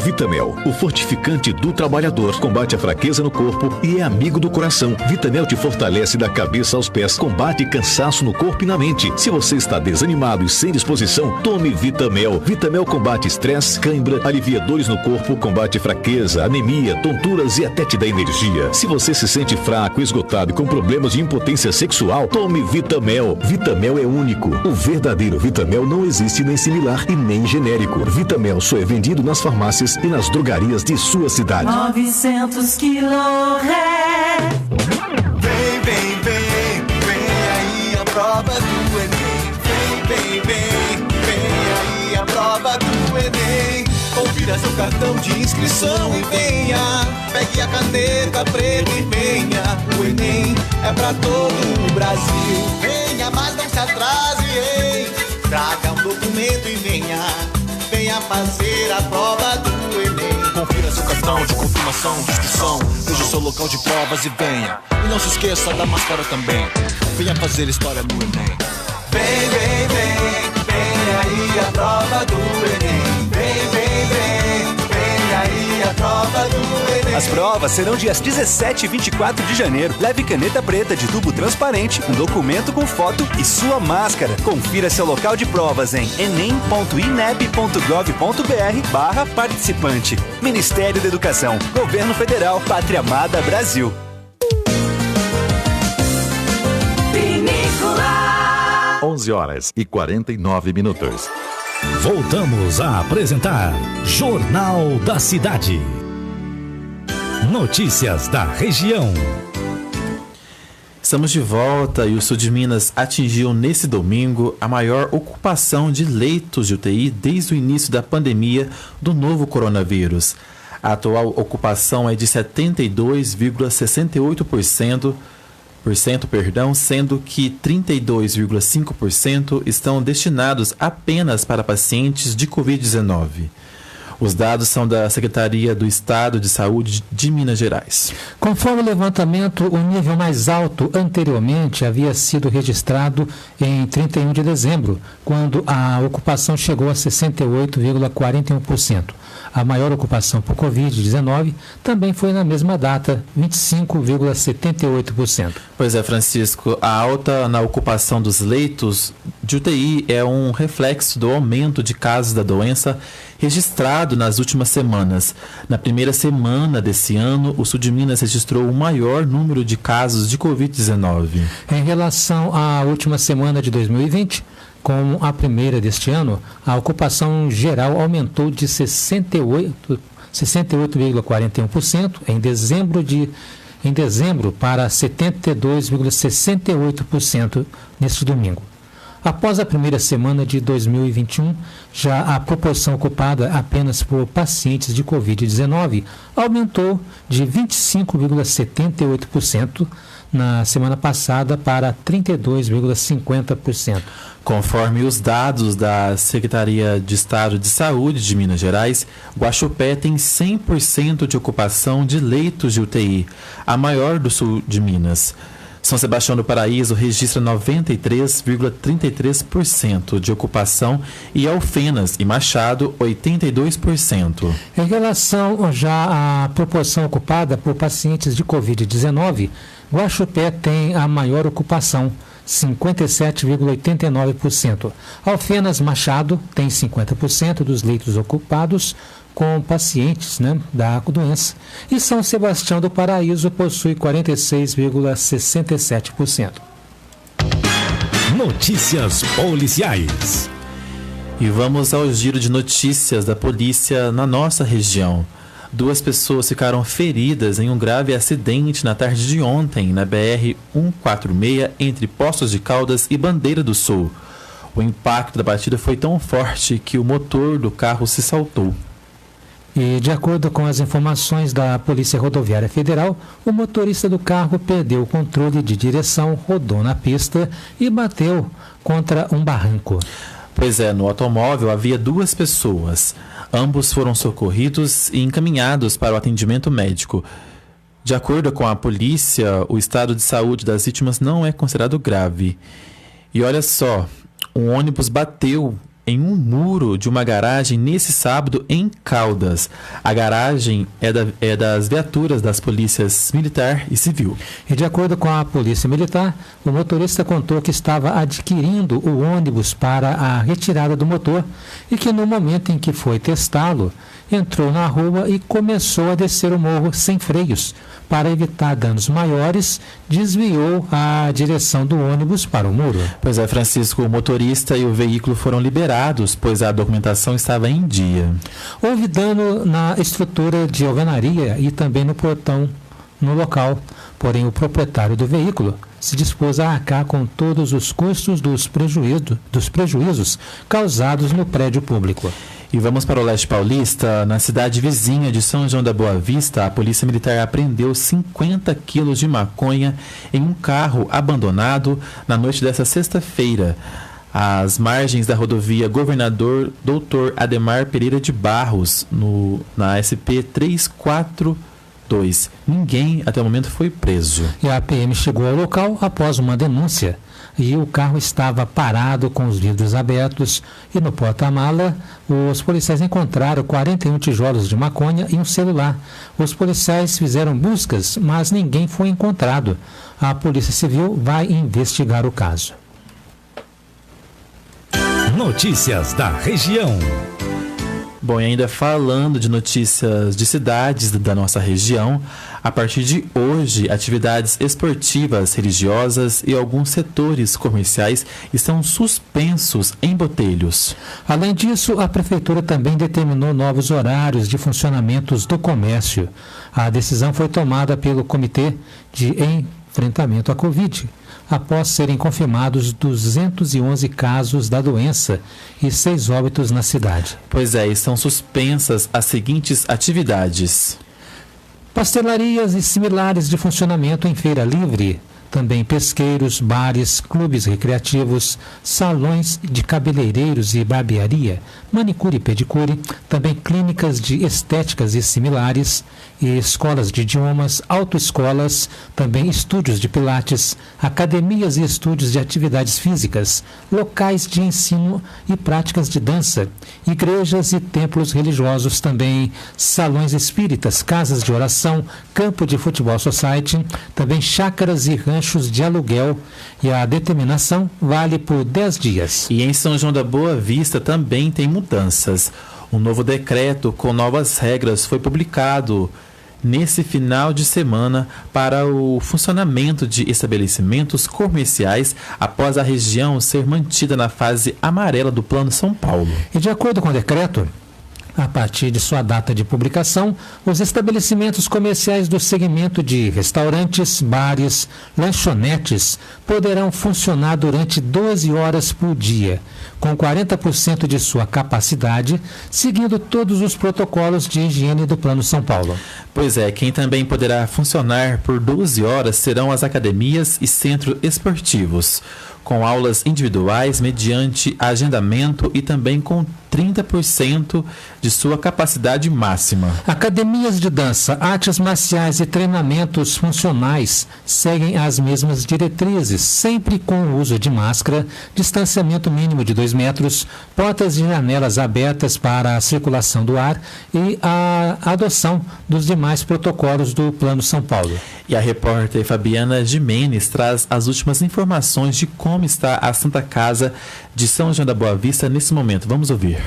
Vitamel, o fortificante do trabalhador, combate a fraqueza no corpo e é amigo do coração. Vitamel te fortalece da cabeça aos pés, combate cansaço no corpo e na mente. Se você está desanimado e sem disposição, tome Vitamel. Vitamel combate estresse, cãibra, alivia dores no corpo, combate fraqueza, anemia, tonturas e até te dá energia. Se você se sente fraco, esgotado e com problemas de impotência sexual, tome Vitamel. Vitamel é único. O verdadeiro Vitamel não existe nem similar e nem genérico. Vitamel só é vendido nas farmácias e nas drogarias de sua cidade. 900 kHz. Vem aí a prova do Enem. Vem aí a prova do Enem. Confira seu cartão de inscrição e venha. Pegue a caneta preta e venha. O Enem é pra todo o Brasil. Venha, mas não se atrase, hein? Traga um documento e venha. Venha fazer a prova do Enem. Confira seu cartão de confirmação de inscrição. Veja o seu local de provas e venha. E não se esqueça da máscara também. Venha fazer história no Enem. Vem aí a prova do Enem. Vem aí a prova do Enem. As provas serão dias 17 e 24 de janeiro. Leve caneta preta de tubo transparente, um documento com foto e sua máscara. Confira seu local de provas em enem.inep.gov.br/participante. Ministério da Educação, Governo Federal, Pátria Amada Brasil. Vinícola. 11h49. Voltamos a apresentar Jornal da Cidade. Notícias da região. Estamos de volta e o sul de Minas atingiu nesse domingo a maior ocupação de leitos de UTI desde o início da pandemia do novo coronavírus. A atual ocupação é de 72,68%, sendo que 32,5% estão destinados apenas para pacientes de Covid-19. Os dados são da Secretaria do Estado de Saúde de Minas Gerais. Conforme o levantamento, o nível mais alto anteriormente havia sido registrado em 31 de dezembro, quando a ocupação chegou a 68,41%. A maior ocupação por Covid-19 também foi na mesma data, 25,78%. Pois é, Francisco, a alta na ocupação dos leitos de UTI é um reflexo do aumento de casos da doença registrado nas últimas semanas. Na primeira semana desse ano, o sul de Minas registrou o maior número de casos de Covid-19. Em relação à última semana de 2020, como a primeira deste ano, a ocupação geral aumentou de 68,41% em dezembro para 72,68% neste domingo. Após a primeira semana de 2021, já a proporção ocupada apenas por pacientes de Covid-19 aumentou de 25,78% na semana passada para 32,50%. Conforme os dados da Secretaria de Estado de Saúde de Minas Gerais, Guaxupé tem 100% de ocupação de leitos de UTI, a maior do sul de Minas. São Sebastião do Paraíso registra 93,33% de ocupação e Alfenas e Machado 82%. Em relação já à proporção ocupada por pacientes de Covid-19, Guaxupé tem a maior ocupação, 57,89%. Alfenas Machado tem 50% dos leitos ocupados com pacientes da doença. E São Sebastião do Paraíso possui 46,67%. Notícias policiais. E vamos ao giro de notícias da polícia na nossa região. 2 pessoas ficaram feridas em um grave acidente na tarde de ontem, na BR-146, entre Poços de Caldas e Bandeira do Sul. O impacto da batida foi tão forte que o motor do carro se saltou. E, de acordo com as informações da Polícia Rodoviária Federal, o motorista do carro perdeu o controle de direção, rodou na pista e bateu contra um barranco. Pois é, no automóvel havia 2 pessoas. Ambos foram socorridos e encaminhados para o atendimento médico. De acordo com a polícia, o estado de saúde das vítimas não é considerado grave. E olha só, um ônibus bateu em um muro de uma garagem nesse sábado em Caldas. A garagem é das viaturas das polícias militar e civil. E de acordo com a polícia militar, o motorista contou que estava adquirindo o ônibus para a retirada do motor e que no momento em que foi testá-lo, entrou na rua e começou a descer o morro sem freios. Para evitar danos maiores, desviou a direção do ônibus para o muro. Pois é, Francisco, o motorista e o veículo foram liberados, pois a documentação estava em dia. Houve dano na estrutura de alvenaria e também no portão no local, porém o proprietário do veículo se dispôs a arcar com todos os custos dos prejuízos causados no prédio público. E vamos para o leste paulista. Na cidade vizinha de São João da Boa Vista, a polícia militar apreendeu 50 quilos de maconha em um carro abandonado na noite desta sexta-feira, às margens da rodovia Governador Dr. Ademar Pereira de Barros, na SP 342. Ninguém até o momento foi preso. E a PM chegou ao local após uma denúncia. E o carro estava parado com os vidros abertos e no porta-mala os policiais encontraram 41 tijolos de maconha e um celular. Os policiais fizeram buscas, mas ninguém foi encontrado. A Polícia Civil vai investigar o caso. Notícias da região. Bom, e ainda falando de notícias de cidades da nossa região, a partir de hoje, atividades esportivas, religiosas e alguns setores comerciais estão suspensos em Botelhos. Além disso, a Prefeitura também determinou novos horários de funcionamentos do comércio. A decisão foi tomada pelo Comitê de enfrentamento à Covid, após serem confirmados 211 casos da doença e 6 óbitos na cidade. Pois é, estão suspensas as seguintes atividades: pastelarias e similares de funcionamento em feira livre. Também pesqueiros, bares, clubes recreativos, salões de cabeleireiros e barbearia, manicure e pedicure, também clínicas de estéticas e similares, e escolas de idiomas, autoescolas, também estúdios de pilates, academias e estúdios de atividades físicas, locais de ensino e práticas de dança, igrejas e templos religiosos, também salões espíritas, casas de oração, campo de futebol society, também chácaras e ranchos de aluguel, e a determinação vale por 10 dias. E em São João da Boa Vista também tem mudanças. Um novo decreto com novas regras foi publicado nesse final de semana para o funcionamento de estabelecimentos comerciais após a região ser mantida na fase amarela do Plano São Paulo. E de acordo com o decreto, a partir de sua data de publicação, os estabelecimentos comerciais do segmento de restaurantes, bares, lanchonetes poderão funcionar durante 12 horas por dia, com 40% de sua capacidade, seguindo todos os protocolos de higiene do Plano São Paulo. Pois é, quem também poderá funcionar por 12 horas serão as academias e centros esportivos, com aulas individuais mediante agendamento e também com 30% de sua capacidade máxima. Academias de dança, artes marciais e treinamentos funcionais seguem as mesmas diretrizes, sempre com o uso de máscara, distanciamento mínimo de 2 metros, portas e janelas abertas para a circulação do ar e a adoção dos demais protocolos do Plano São Paulo. E a repórter Fabiana Gimenez traz as últimas informações de como está a Santa Casa de São João da Boa Vista nesse momento. Vamos ouvir.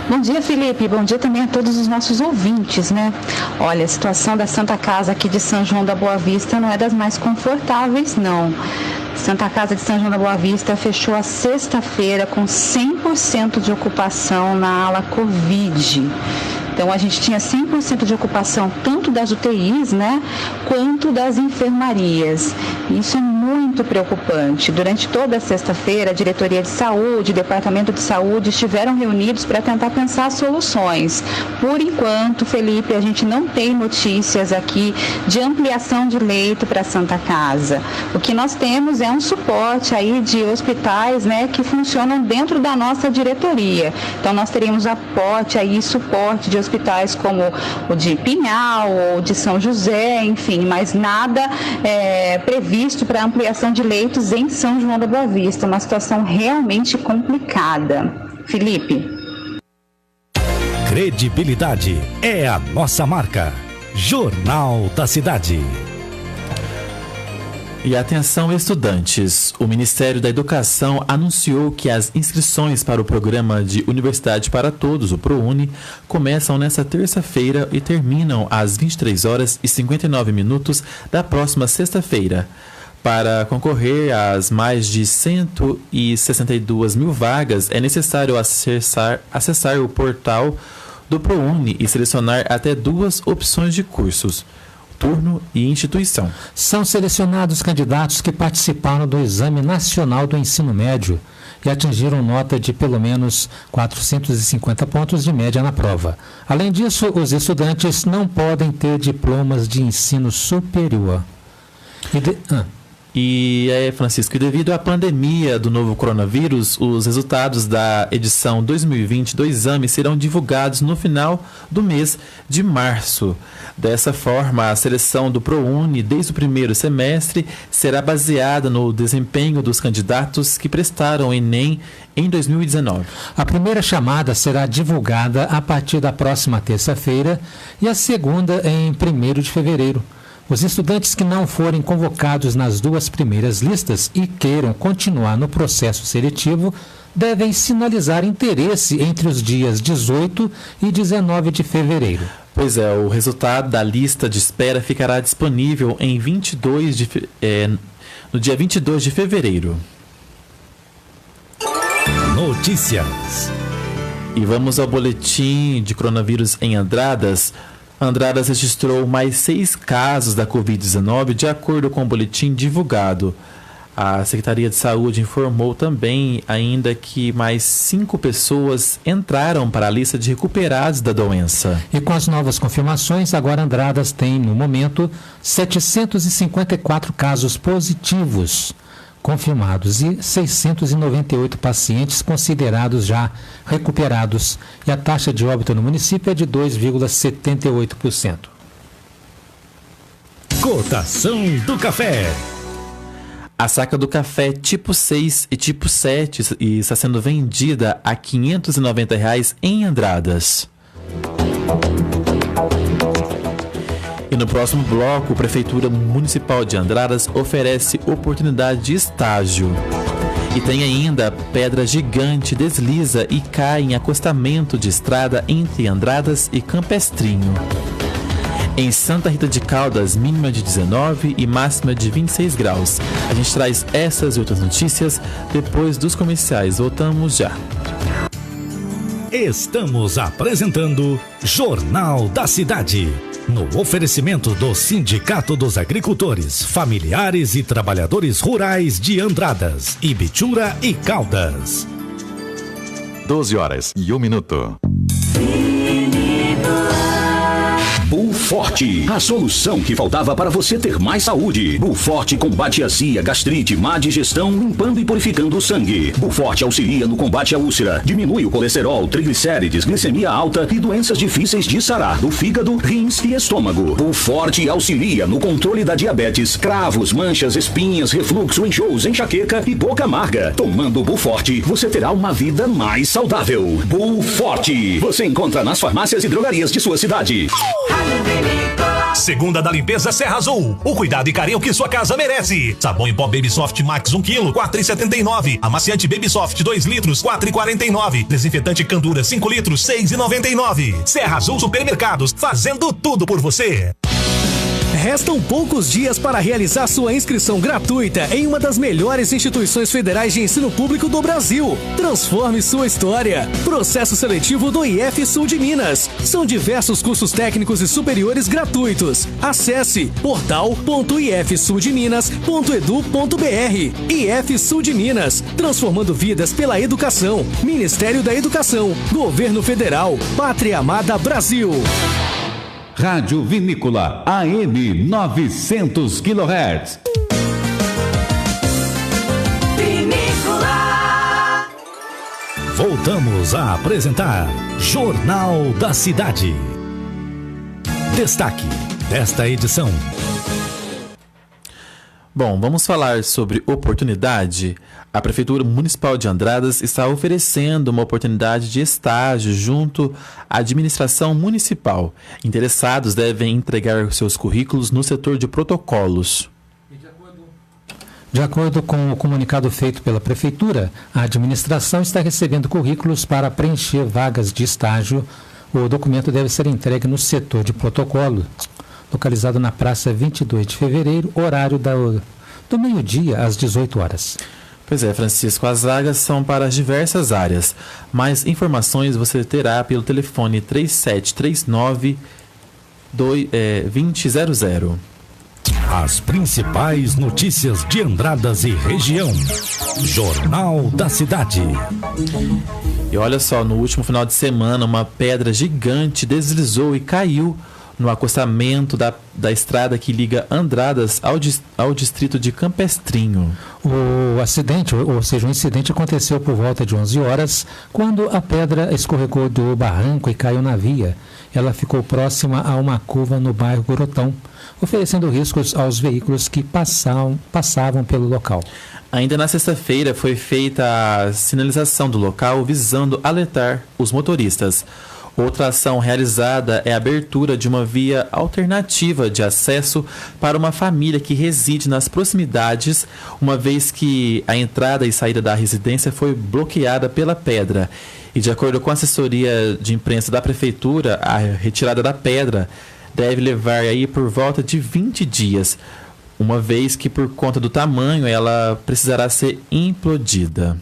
Bom dia, Felipe. Bom dia também a todos os nossos ouvintes, né? Olha, a situação da Santa Casa aqui de São João da Boa Vista não é das mais confortáveis, não. Santa Casa de São João da Boa Vista fechou a sexta-feira com 100% de ocupação na ala Covid. Então, a gente tinha 100% de ocupação tanto das UTIs, né, quanto das enfermarias. Isso é muito preocupante. Durante toda a sexta-feira, a Diretoria de Saúde, o Departamento de Saúde estiveram reunidos para tentar pensar soluções. Por enquanto, Felipe, a gente não tem notícias aqui de ampliação de leito para a Santa Casa. O que nós temos é um suporte aí de hospitais, né, que funcionam dentro da nossa diretoria. Então, nós teríamos aporte aí, suporte de hospitais como o de Pinhal ou de São José, enfim, mas nada previsto para ampliação de leitos em São João da Boa Vista. Uma situação realmente complicada. Felipe. Credibilidade é a nossa marca. Jornal da Cidade. E atenção, estudantes, o Ministério da Educação anunciou que as inscrições para o programa de Universidade para Todos, o ProUni, começam nesta terça-feira e terminam às 23h59 da próxima sexta-feira. Para concorrer às mais de 162 mil vagas, é necessário acessar o portal do ProUni e selecionar até 2 opções de cursos: turno e instituição. São selecionados candidatos que participaram do Exame Nacional do Ensino Médio e atingiram nota de pelo menos 450 pontos de média na prova. Além disso, os estudantes não podem ter diplomas de ensino superior. Francisco, e devido à pandemia do novo coronavírus, os resultados da edição 2020 do exame serão divulgados no final do mês de março. Dessa forma, a seleção do ProUni desde o primeiro semestre será baseada no desempenho dos candidatos que prestaram o Enem em 2019. A primeira chamada será divulgada a partir da próxima terça-feira e a segunda em 1º de fevereiro. Os estudantes que não forem convocados nas 2 primeiras listas e queiram continuar no processo seletivo devem sinalizar interesse entre os dias 18 e 19 de fevereiro. Pois é, o resultado da lista de espera ficará disponível em no dia 22 de fevereiro. Notícias. E vamos ao boletim de coronavírus em Andradas. Andradas registrou mais 6 casos da Covid-19, de acordo com o boletim divulgado. A Secretaria de Saúde informou também ainda que mais 5 pessoas entraram para a lista de recuperados da doença. E com as novas confirmações, agora Andradas tem, no momento, 754 casos positivos confirmados e 698 pacientes considerados já recuperados. E a taxa de óbito no município é de 2,78%. Cotação do café. A saca do café tipo 6 e tipo 7 está sendo vendida a R$ 590 em Andradas. E no próximo bloco, a Prefeitura Municipal de Andradas oferece oportunidade de estágio. E tem ainda pedra gigante desliza e cai em acostamento de estrada entre Andradas e Campestrinho. Em Santa Rita de Caldas, mínima de 19 e máxima de 26 graus. A gente traz essas e outras notícias depois dos comerciais. Voltamos já. Estamos apresentando Jornal da Cidade. No oferecimento do Sindicato dos Agricultores, Familiares e Trabalhadores Rurais de Andradas, Ibitura e Caldas. 12h01. Buforte, a solução que faltava para você ter mais saúde. Buforte combate azia, gastrite, má digestão, limpando e purificando o sangue. Buforte auxilia no combate à úlcera, diminui o colesterol, triglicérides, glicemia alta e doenças difíceis de sarar do fígado, rins e estômago. Buforte auxilia no controle da diabetes, cravos, manchas, espinhas, refluxo, enjoos, enxaqueca e boca amarga. Tomando Buforte, você terá uma vida mais saudável. Buforte, você encontra nas farmácias e drogarias de sua cidade. Segunda da limpeza Serra Azul. O cuidado e carinho que sua casa merece. Sabão em pó Baby Soft Max 1 kg, 4,79. Amaciante Baby Soft 2 litros, 4,49. Desinfetante Candura 5 litros, 6,99. Serra Azul Supermercados, fazendo tudo por você. Restam poucos dias para realizar sua inscrição gratuita em uma das melhores instituições federais de ensino público do Brasil. Transforme sua história. Processo seletivo do IF Sul de Minas. São diversos cursos técnicos e superiores gratuitos. Acesse portal.ifsuldeminas.edu.br. IF Sul de Minas, transformando vidas pela educação. Ministério da Educação, Governo Federal, Pátria Amada Brasil. Rádio Vinícola AM 900 kHz. Vinícola. Voltamos a apresentar Jornal da Cidade. Destaque desta edição. Bom, vamos falar sobre oportunidade. A Prefeitura Municipal de Andradas está oferecendo uma oportunidade de estágio junto à administração municipal. Interessados devem entregar seus currículos no setor de protocolos. De acordo com o comunicado feito pela Prefeitura, a administração está recebendo currículos para preencher vagas de estágio. O documento deve ser entregue no setor de protocolo, localizado na Praça 22 de Fevereiro, horário do meio-dia às 18 horas. Pois é, Francisco, as vagas são para diversas áreas. Mais informações você terá pelo telefone 3739-2000. As principais notícias de Andradas e região. Jornal da Cidade. E olha só, no último final de semana, uma pedra gigante deslizou e caiu no acostamento da estrada que liga Andradas ao distrito de Campestrinho. O acidente, ou seja, o incidente aconteceu por volta de 11 horas, quando a pedra escorregou do barranco e caiu na via. Ela ficou próxima a uma curva no bairro Gorotão, oferecendo riscos aos veículos que passavam pelo local. Ainda na sexta-feira foi feita a sinalização do local visando alertar os motoristas. Outra ação realizada é a abertura de uma via alternativa de acesso para uma família que reside nas proximidades, uma vez que a entrada e saída da residência foi bloqueada pela pedra. E de acordo com a assessoria de imprensa da Prefeitura, a retirada da pedra deve levar aí por volta de 20 dias, uma vez que por conta do tamanho ela precisará ser implodida.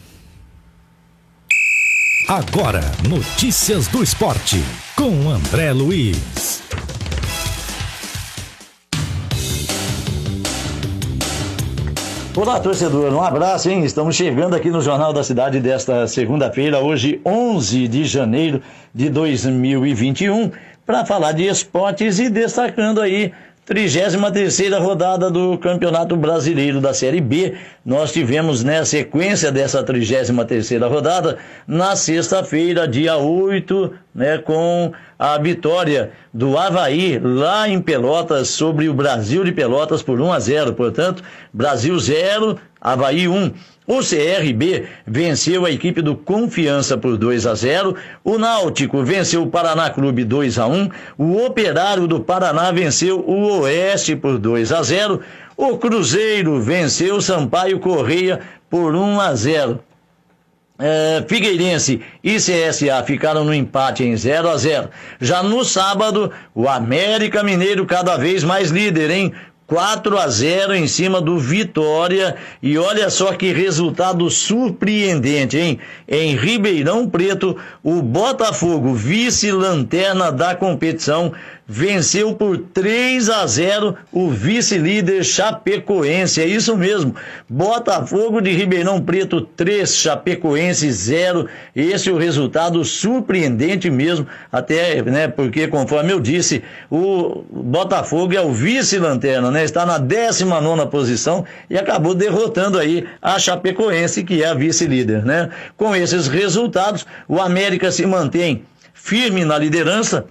Agora, notícias do esporte, com André Luiz. Olá, torcedor, um abraço, hein? Estamos chegando aqui no Jornal da Cidade desta segunda-feira, hoje 11 de janeiro de 2021, para falar de esportes e destacando aí 33ª rodada do Campeonato Brasileiro da Série B. Nós tivemos, né, a sequência dessa 33ª rodada na sexta-feira, dia 8, né, com a vitória do Avaí lá em Pelotas sobre o Brasil de Pelotas por 1-0. Portanto, Brasil 0, Avaí 1. O CRB venceu a equipe do Confiança por 2-0. O Náutico venceu o Paraná Clube 2-1. O Operário do Paraná venceu o Oeste por 2-0. O Cruzeiro venceu o Sampaio Correia por 1-0. Figueirense e CSA ficaram no empate em 0-0. Já no sábado, o América Mineiro cada vez mais líder, hein? 4-0 em cima do Vitória, e olha só que resultado surpreendente, hein? Em Ribeirão Preto, o Botafogo, vice-lanterna da competição, venceu por 3-0 o vice-líder Chapecoense. É isso mesmo, Botafogo de Ribeirão Preto 3, Chapecoense 0. Esse é o resultado surpreendente mesmo, até, né, porque conforme eu disse, o Botafogo é o vice-lanterna, né, está na 19ª posição e acabou derrotando aí a Chapecoense, que é a vice-líder, né? Com esses resultados, o América se mantém firme na liderança,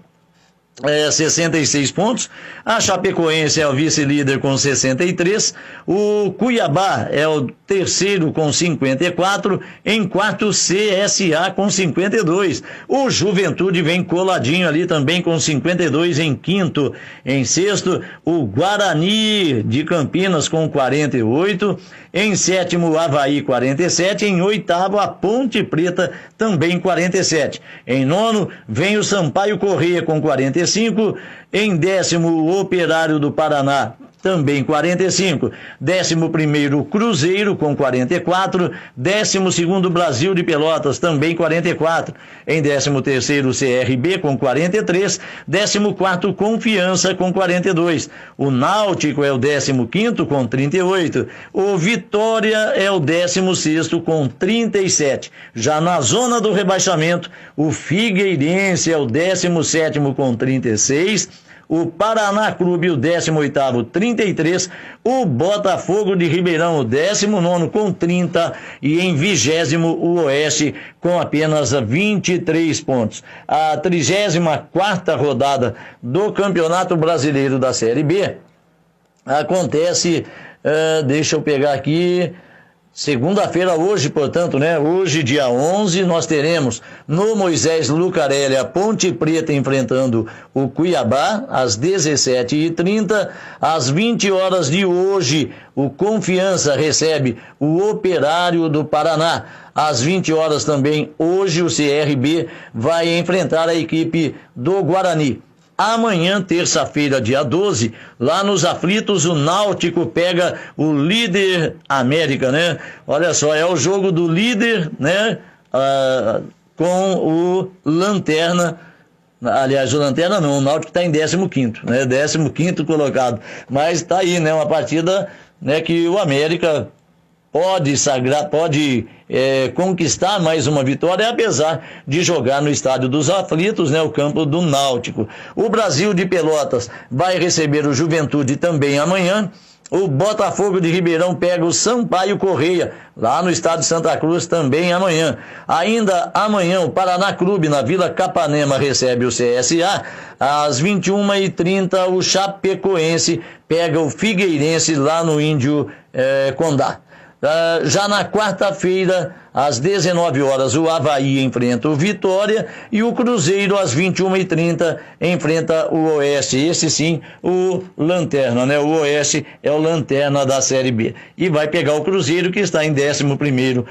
66 pontos. A Chapecoense é o vice-líder com 63. O Cuiabá é o terceiro com 54. Em quarto, CSA com 52. O Juventude vem coladinho ali também com 52 em quinto. Em sexto, o Guarani de Campinas com 48. Em sétimo, o Avaí 47. Em oitavo, a Ponte Preta também 47. Em nono, vem o Sampaio Correia com 45. Em décimo, o Operário do Paraná, também 45. 11º, Cruzeiro com 44. 12º, Brasil de Pelotas, também 44. Em 13º, CRB com 43. 14º, Confiança com 42. O Náutico é o 15º com 38. O Vitória é o 16º com 37. Já na zona do rebaixamento, o Figueirense é o 17º com 36. O Paraná Clube, o 18º, 33. O Botafogo de Ribeirão, o 19º, com 30. E em 20º, o Oeste, com apenas 23 pontos. A 34ª rodada do Campeonato Brasileiro da Série B acontece, deixa eu pegar aqui, segunda-feira, hoje, portanto, né? Hoje, dia 11, nós teremos no Moisés Lucarelli a Ponte Preta enfrentando o Cuiabá às 17h30. Às 20 horas de hoje, o Confiança recebe o Operário do Paraná. Às 20 horas também, hoje, o CRB vai enfrentar a equipe do Guarani. Amanhã, terça-feira, dia 12, lá nos Aflitos, o Náutico pega o líder América, né? Olha só, é o jogo do líder, né? Com o Lanterna. Aliás, o Lanterna não, o Náutico está em 15º, né? 15º colocado. Mas está aí, né? Uma partida, né, que o América pode conquistar mais uma vitória, apesar de jogar no Estádio dos Aflitos, né, o campo do Náutico. O Brasil de Pelotas vai receber o Juventude também amanhã. O Botafogo de Ribeirão pega o Sampaio Correia, lá no Estádio Santa Cruz, também amanhã. Ainda amanhã, o Paraná Clube, na Vila Capanema, recebe o CSA. Às 21h30, o Chapecoense pega o Figueirense, lá no Índio Condá. Já na quarta-feira, às 19 horas, o Avaí enfrenta o Vitória e o Cruzeiro, às 21h30, enfrenta o Oeste. Esse sim, o Lanterna, né? O Oeste é o Lanterna da Série B. E vai pegar o Cruzeiro, que está em 11º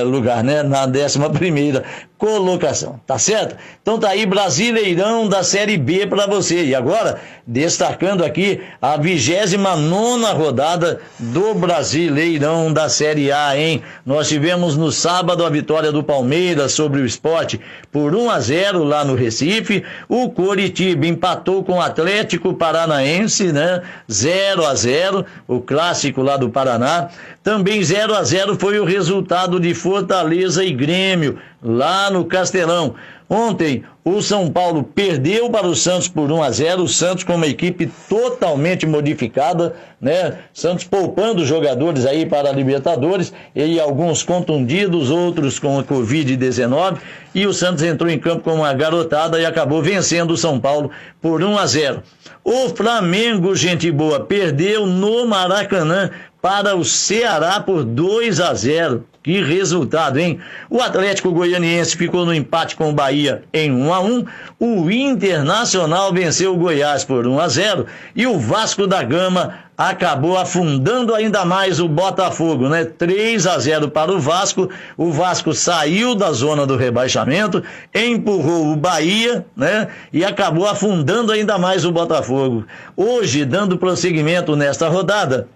lugar, né? Na 11ª colocação, tá certo? Então tá aí Brasileirão da Série B para você. E agora, destacando aqui a 29ª rodada do Brasileirão da Série A, hein? Nós tivemos no sábado a vitória do Palmeiras sobre o Sport por 1-0 lá no Recife. O Coritiba empatou com o Atlético Paranaense, né? 0-0, o clássico lá do Paraná. Também 0-0 foi o resultado de Fortaleza e Grêmio, lá no Castelão. Ontem, o São Paulo perdeu para o Santos por 1-0, o Santos com uma equipe totalmente modificada, né? Santos poupando jogadores aí para a Libertadores, e alguns contundidos, outros com a Covid-19, e o Santos entrou em campo com uma garotada e acabou vencendo o São Paulo por 1-0. O Flamengo, gente boa, perdeu no Maracanã para o Ceará por 2-0. Que resultado, hein? O Atlético Goianiense ficou no empate com o Bahia em 1-1. O Internacional venceu o Goiás por 1-0. E o Vasco da Gama acabou afundando ainda mais o Botafogo, né? 3-0 para o Vasco. O Vasco saiu da zona do rebaixamento, empurrou o Bahia, né? E acabou afundando ainda mais o Botafogo. Hoje, dando prosseguimento nesta rodada,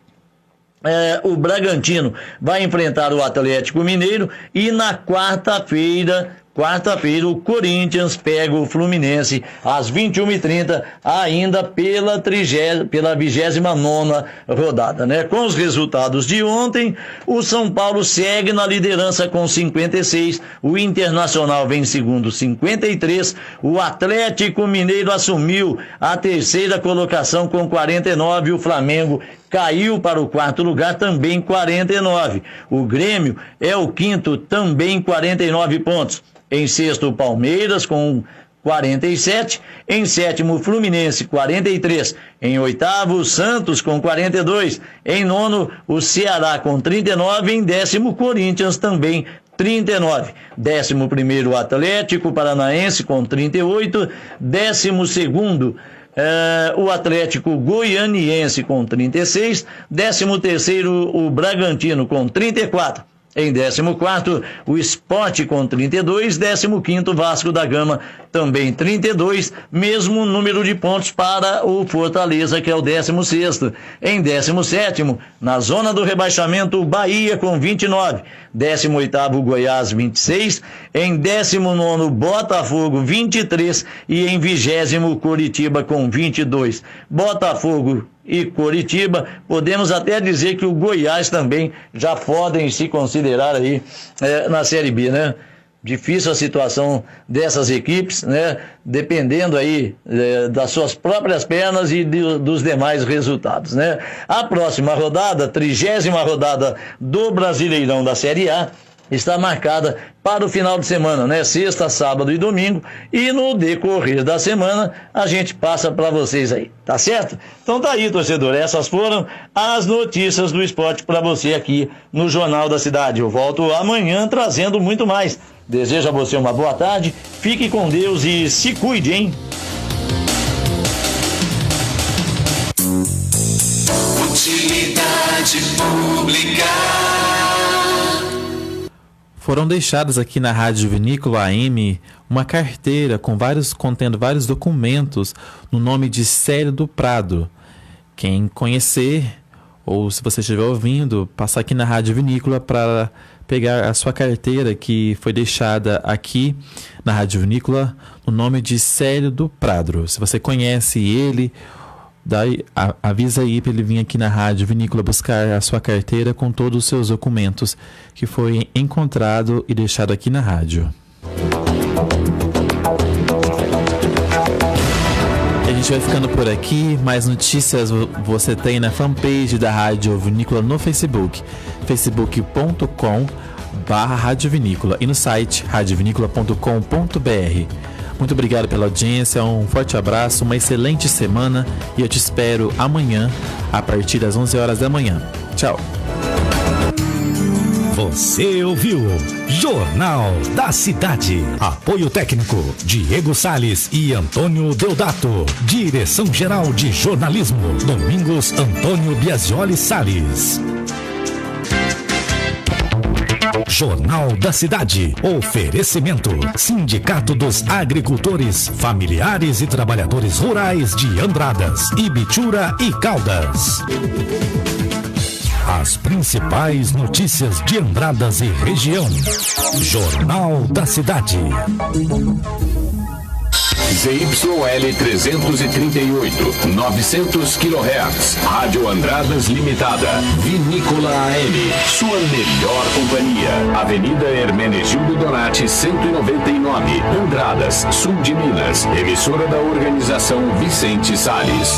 o Bragantino vai enfrentar o Atlético Mineiro, e na quarta-feira o Corinthians pega o Fluminense às 21h30, ainda pela 29ª rodada, né? Com os resultados de ontem, o São Paulo segue na liderança com 56, o Internacional vem em segundo, 53, o Atlético Mineiro assumiu a terceira colocação com 49, o Flamengo caiu para o quarto lugar, também 49. O Grêmio é o quinto, também 49 pontos. Em sexto, o Palmeiras com 47. Em sétimo, o Fluminense, 43. Em oitavo, o Santos com 42. Em nono, o Ceará com 39. Em décimo, o Corinthians também 39. 11º, o Atlético Paranaense com 38. 12º, o Atlético Goianiense com 36, 13º o Bragantino com 34, em 14º o Sport com 32, 15º Vasco da Gama também 32, mesmo número de pontos para o Fortaleza, que é o 16º. Em 17º, na zona do rebaixamento, o Bahia com 29, 18º o Goiás 26, em 19º o Botafogo 23 e em 20º o Coritiba com 22. Botafogo e Coritiba, podemos até dizer que o Goiás também já podem se considerar aí na Série B, né? Difícil a situação dessas equipes, né? Dependendo aí das suas próprias pernas e dos demais resultados, né? A próxima rodada, 30ª rodada do Brasileirão da Série A, está marcada para o final de semana, né? Sexta, sábado e domingo, e no decorrer da semana a gente passa para vocês aí, tá certo? Então tá aí, torcedor, essas foram as notícias do esporte para você aqui no Jornal da Cidade. Eu volto amanhã trazendo muito mais. Desejo a você uma boa tarde, fique com Deus e se cuide, hein? Utilidade pública. Foram deixadas aqui na Rádio Vinícola AM uma carteira contendo vários documentos no nome de Célio do Prado. Quem conhecer, ou se você estiver ouvindo, passar aqui na Rádio Vinícola para pegar a sua carteira que foi deixada aqui na Rádio Vinícola no nome de Célio do Prado. Se você conhece ele, daí, avisa aí para ele vir aqui na Rádio Vinícola buscar a sua carteira com todos os seus documentos que foi encontrado e deixado aqui na rádio. A gente vai ficando por aqui. Mais notícias você tem na fanpage da Rádio Vinícola no Facebook, facebook.com/Rádio Vinícola, e no site radiovinícola.com.br. Muito obrigado pela audiência, um forte abraço, uma excelente semana e eu te espero amanhã a partir das 11 horas da manhã. Tchau. Você ouviu Jornal da Cidade. Apoio técnico Diego Salles e Antônio Deodato. Direção-geral de jornalismo Domingos Antônio Biasioli Salles. Jornal da Cidade. Oferecimento. Sindicato dos Agricultores, Familiares e Trabalhadores Rurais de Andradas, Ibitura e Caldas. As principais notícias de Andradas e região. Jornal da Cidade. ZYL 338, 900 kHz. Rádio Andradas Limitada. Vinícola AM. Sua melhor companhia. Avenida Hermenegildo Donati, 199. Andradas, sul de Minas. Emissora da Organização Vicente Salles.